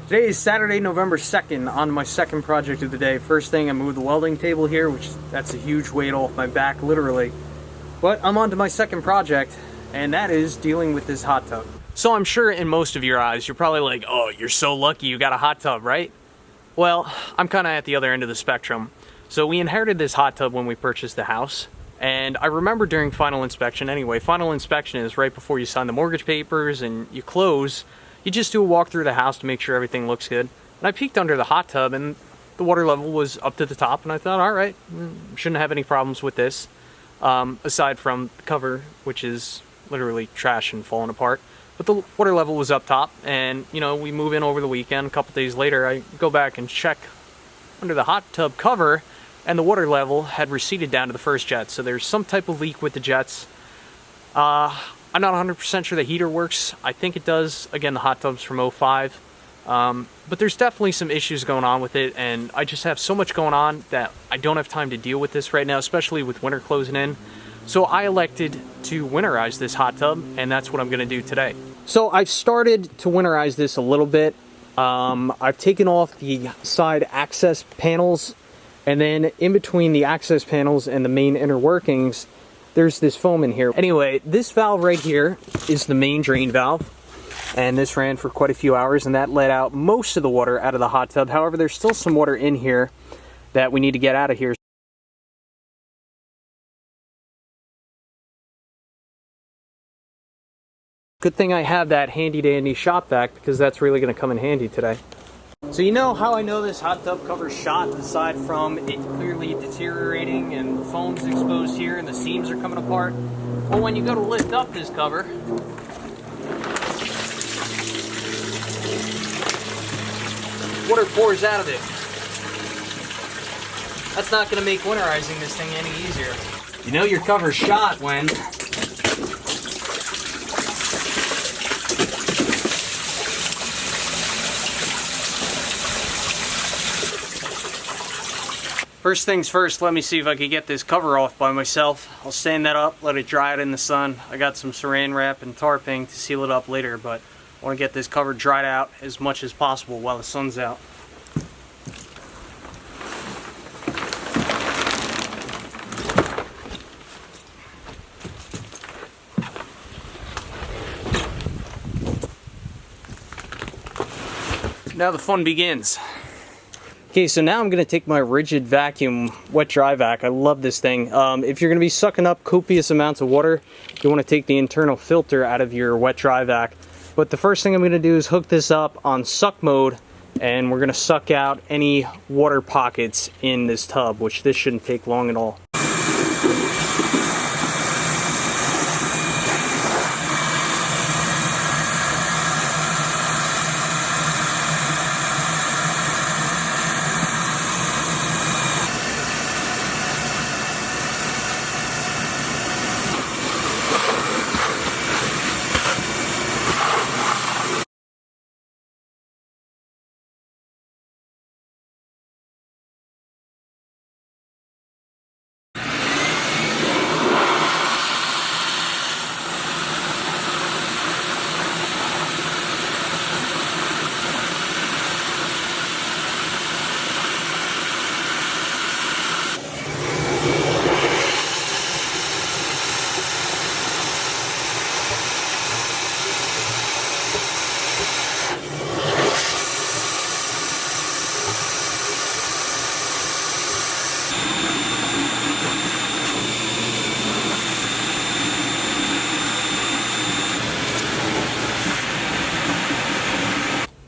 Today is Saturday, November 2nd, on my second project of the day. First thing, I moved the welding table here, which that's a huge weight off my back, literally. But I'm on to my second project, and that is dealing with this hot tub. So I'm sure in most of your eyes, you're probably like, oh, you're so lucky you got a hot tub, right? Well, I'm kind of at the other end of the spectrum. So we inherited this hot tub when we purchased the house. And I remember during final inspection, anyway, final inspection is right before you sign the mortgage papers and you close. You just do a walk through the house to make sure everything looks good. And I peeked under the hot tub and the water level was up to the top, and I thought, all right, shouldn't have any problems with this. Aside from the cover, which is literally trash and falling apart. But the water level was up top, and you know, we move in over the weekend. A couple days later, I go back and check under the hot tub cover, and the water level had receded down to the first jet. So there's some type of leak with the jets. I'm not 100% sure the heater works. I think it does. Again, the hot tub's from 05. But there's definitely some issues going on with it, and I just have so much going on that I don't have time to deal with this right now, especially with winter closing in. So I elected to winterize this hot tub, and that's what I'm going to do today. So I've started to winterize this a little bit. I've taken off the side access panels, and then in between the access panels and the main inner workings, there's this foam in here. Anyway, this valve right here is the main drain valve, and this ran for quite a few hours, and that let out most of the water out of the hot tub. However, there's still some water in here that we need to get out of here. Good thing I have that handy dandy shop vac, because that's really going to come in handy today. So you know how I know this hot tub cover's shot, aside from it clearly deteriorating and the foam's exposed here and the seams are coming apart? Well, when you go to lift up this cover, water pours out of it. That's not going to make winterizing this thing any easier. You know your cover's shot when first things first, let me see if I can get this cover off by myself. I'll stand that up, let it dry out in the sun. I got some saran wrap and tarping to seal it up later, but I want to get this cover dried out as much as possible while the sun's out. Now the fun begins. Okay, so now I'm going to take my rigid vacuum wet dry vac. I love this thing. If you're going to be sucking up copious amounts of water, you want to take the internal filter out of your wet dry vac. But the first thing I'm going to do is hook this up on suck mode, and we're going to suck out any water pockets in this tub, which this shouldn't take long at all.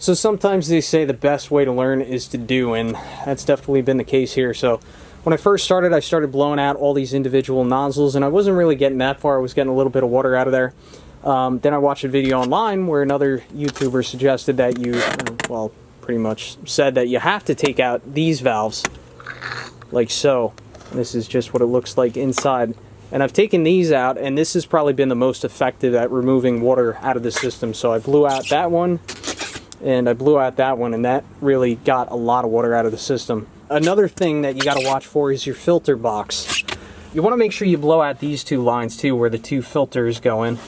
So sometimes they say the best way to learn is to do, and that's definitely been the case here. So when I first started, I started blowing out all these individual nozzles, and I wasn't really getting that far. I was getting a little bit of water out of there. Then I watched a video online where another YouTuber suggested that you, well, pretty much said that you have to take out these valves, like so. This is just what it looks like inside. And I've taken these out, and this has probably been the most effective at removing water out of the system. So I blew out that one, and I blew out that one, and that really got a lot of water out of the system. Another thing that you got to watch for is your filter box. You want to make sure you blow out these two lines too, where the two filters go in.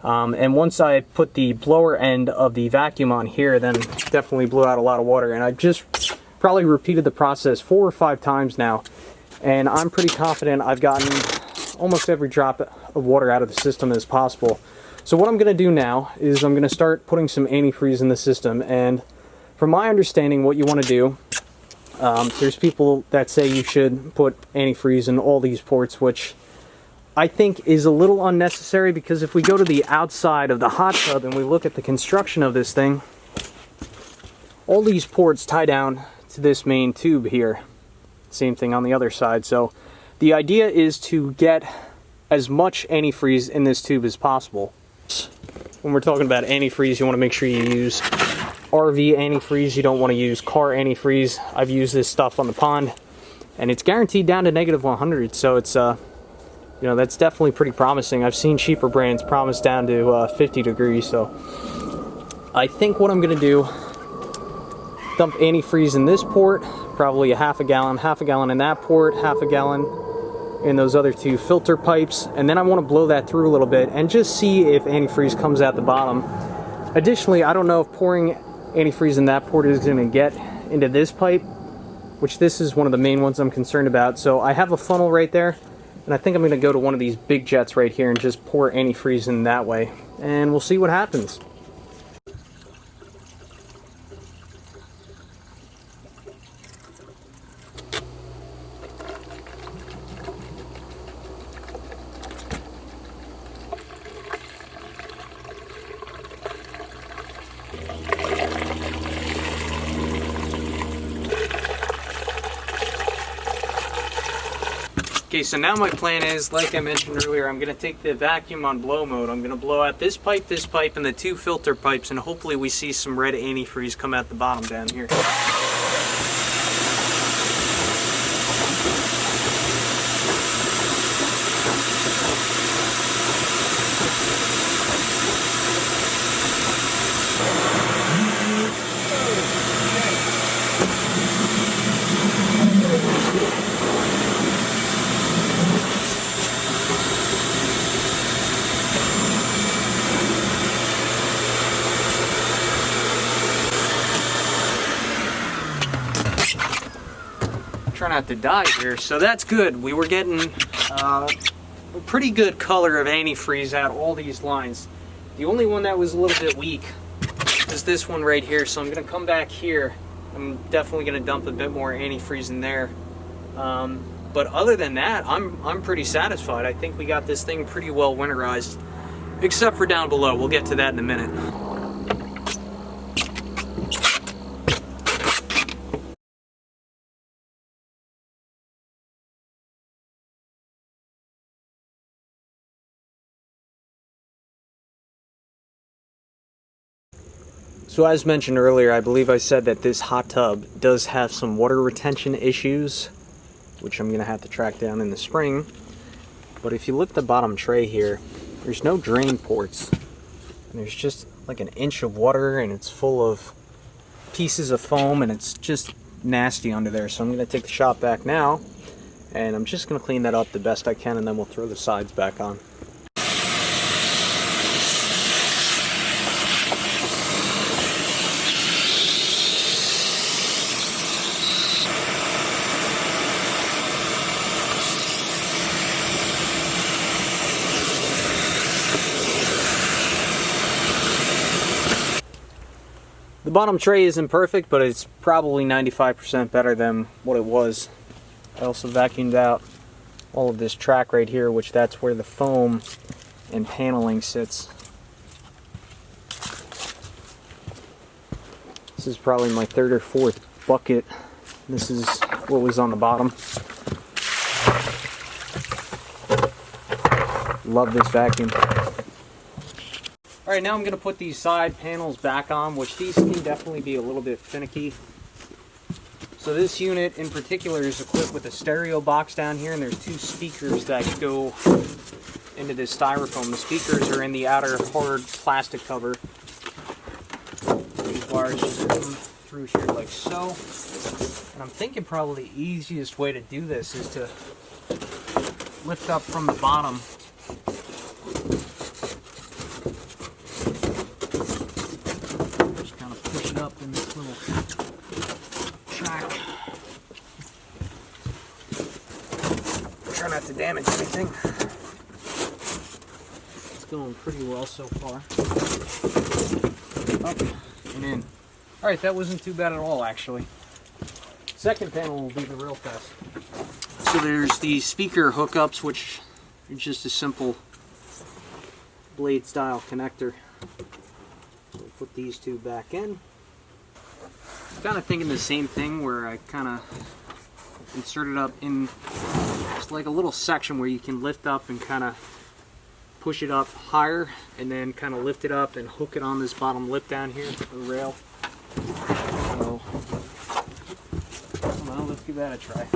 And once I put the blower end of the vacuum on here, then definitely blew out a lot of water. And I've just probably repeated the process 4 or 5 times now, and I'm pretty confident I've gotten almost every drop of water out of the system as possible. So what I'm going to do now is I'm going to start putting some antifreeze in the system. And from my understanding, what you want to do, there's people that say you should put antifreeze in all these ports, which I think is a little unnecessary, because if we go to the outside of the hot tub and we look at the construction of this thing, all these ports tie down to this main tube here. Same thing on the other side. So the idea is to get as much antifreeze in this tube as possible. When we're talking about antifreeze, you want to make sure you use RV antifreeze. You don't want to use car antifreeze. I've used this stuff on the pond, and it's guaranteed down to -100, so it's you know, that's definitely pretty promising. I've seen cheaper brands promise down to 50 degrees, so I think what I'm going to do, dump antifreeze in this port, probably a half a gallon in that port, half a gallon in those other 2 filter pipes, and then I want to blow that through a little bit and just see if antifreeze comes out the bottom. Additionally, I don't know if pouring antifreeze in that port is going to get into this pipe, which this is one of the main ones I'm concerned about. So I have a funnel right there, and I think I'm going to go to one of these big jets right here and just pour antifreeze in that way, and we'll see what happens. Okay, so now my plan is, like I mentioned earlier, I'm going to take the vacuum on blow mode. I'm going to blow out this pipe, and the 2 filter pipes, and hopefully we see some red antifreeze come out the bottom down here. Try not to die here, so that's good. We were getting a pretty good color of antifreeze out all these lines. The only one that was a little bit weak is this one right here, so I'm going to come back here. I'm definitely going to dump a bit more antifreeze in there. But other than that, I'm pretty satisfied. I think we got this thing pretty well winterized, except for down below. We'll get to that in a minute. So as mentioned earlier, I believe I said that this hot tub does have some water retention issues, which I'm going to have to track down in the spring. But if you look at the bottom tray here, there's no drain ports. And there's just like an inch of water, and it's full of pieces of foam, and it's just nasty under there. So I'm going to take the shop vac now, and I'm just going to clean that up the best I can, and then we'll throw the sides back on. The bottom tray isn't perfect, but it's probably 95% better than what it was. I also vacuumed out all of this track right here, which that's where the foam and paneling sits. This is probably my 3rd or 4th bucket. This is what was on the bottom. Love this vacuum. Alright, now I'm going to put these side panels back on, which these can definitely be a little bit finicky. So this unit in particular is equipped with a stereo box down here, and there's 2 speakers that go into this styrofoam. The speakers are in the outer hard plastic cover. These wires just come through here like so. And I'm thinking probably the easiest way to do this is to lift up from the bottom to damage anything. It's going pretty well so far. Up and in. Alright, that wasn't too bad at all, actually. Second panel will be the real test. So there's the speaker hookups, which are just a simple blade style connector. So we'll put these two back in. Kind of thinking the same thing where I kind of insert it up in just like a little section where you can lift up and kind of push it up higher and then kind of lift it up and hook it on this bottom lip down here, the rail. So, well, let's give that a try.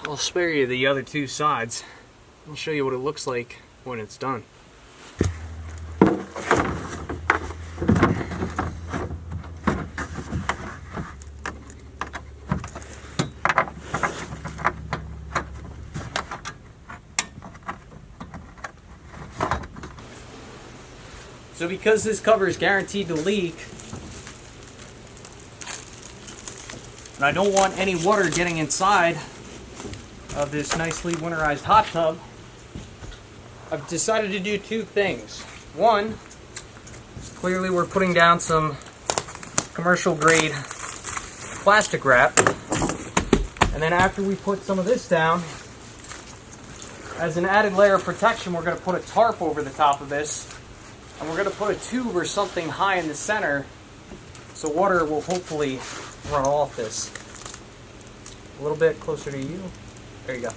I'll spare you the other two sides. I'll show you what it looks like when it's done. So because this cover is guaranteed to leak, and I don't want any water getting inside of this nicely winterized hot tub, I've decided to do two things. One, clearly we're putting down some commercial grade plastic wrap, and then after we put some of this down, as an added layer of protection, we're going to put a tarp over the top of this, and we're going to put a tube or something high in the center so water will hopefully run off this. A little bit closer to you. There you go.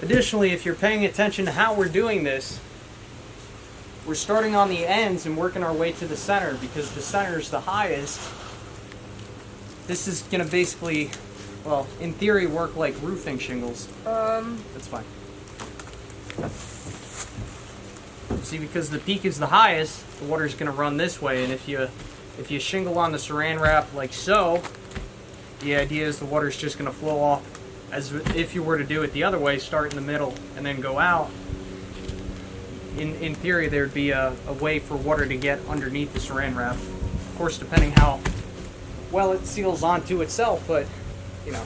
Additionally, if you're paying attention to how we're doing this, we're starting on the ends and working our way to the center because the center is the highest. This is going to basically, well, in theory, work like roofing shingles. That's fine. See, because the peak is the highest, the water's going to run this way, and if you shingle on the saran wrap like so, the idea is the water's just going to flow off as if you were to do it the other way, start in the middle and then go out. In theory, there'd be a way for water to get underneath the saran wrap. Of course, depending how well it seals onto itself, but, you know,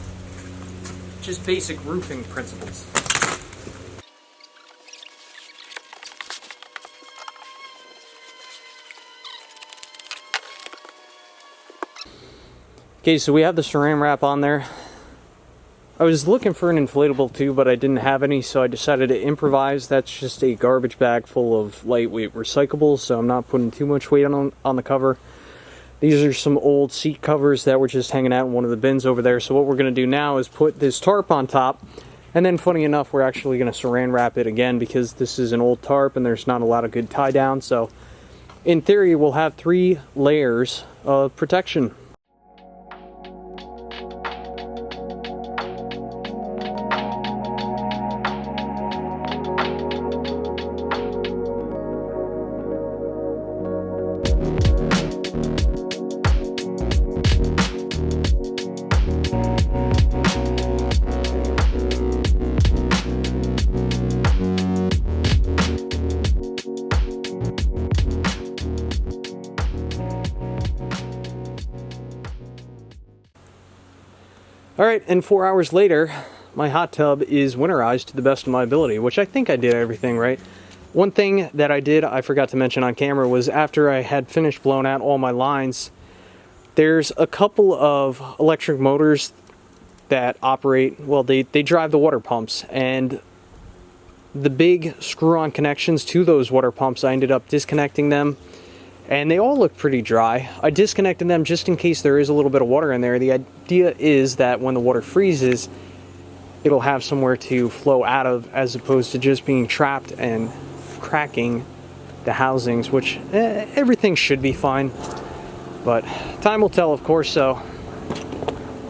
just basic roofing principles. Okay, so we have the saran wrap on there. I was looking for an inflatable too, but I didn't have any, so I decided to improvise. That's just a garbage bag full of lightweight recyclables, so I'm not putting too much weight on the cover. These are some old seat covers that were just hanging out in one of the bins over there. So what we're going to do now is put this tarp on top, and then funny enough, we're actually going to saran wrap it again because this is an old tarp and there's not a lot of good tie down. So in theory, we'll have 3 layers of protection. Alright, and 4 hours later, my hot tub is winterized to the best of my ability, which I think I did everything right. One thing that I forgot to mention on camera, was after I had finished blowing out all my lines, there's a couple of electric motors that operate, well, they drive the water pumps, and the big screw-on connections to those water pumps, I ended up disconnecting them, and they all look pretty dry. I disconnected them just in case there is a little bit of water in there. The idea is that when the water freezes, it'll have somewhere to flow out of, as opposed to just being trapped and cracking the housings, which everything should be fine. But time will tell, of course, so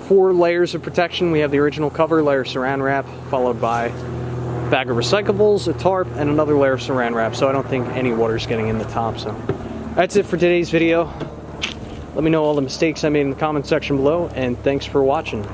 4 layers of protection. We have the original cover, layer of saran wrap, followed by a bag of recyclables, a tarp, and another layer of saran wrap, so I don't think any water's getting in the top. So that's it for today's video. Let me know all the mistakes I made in the comment section below, and thanks for watching.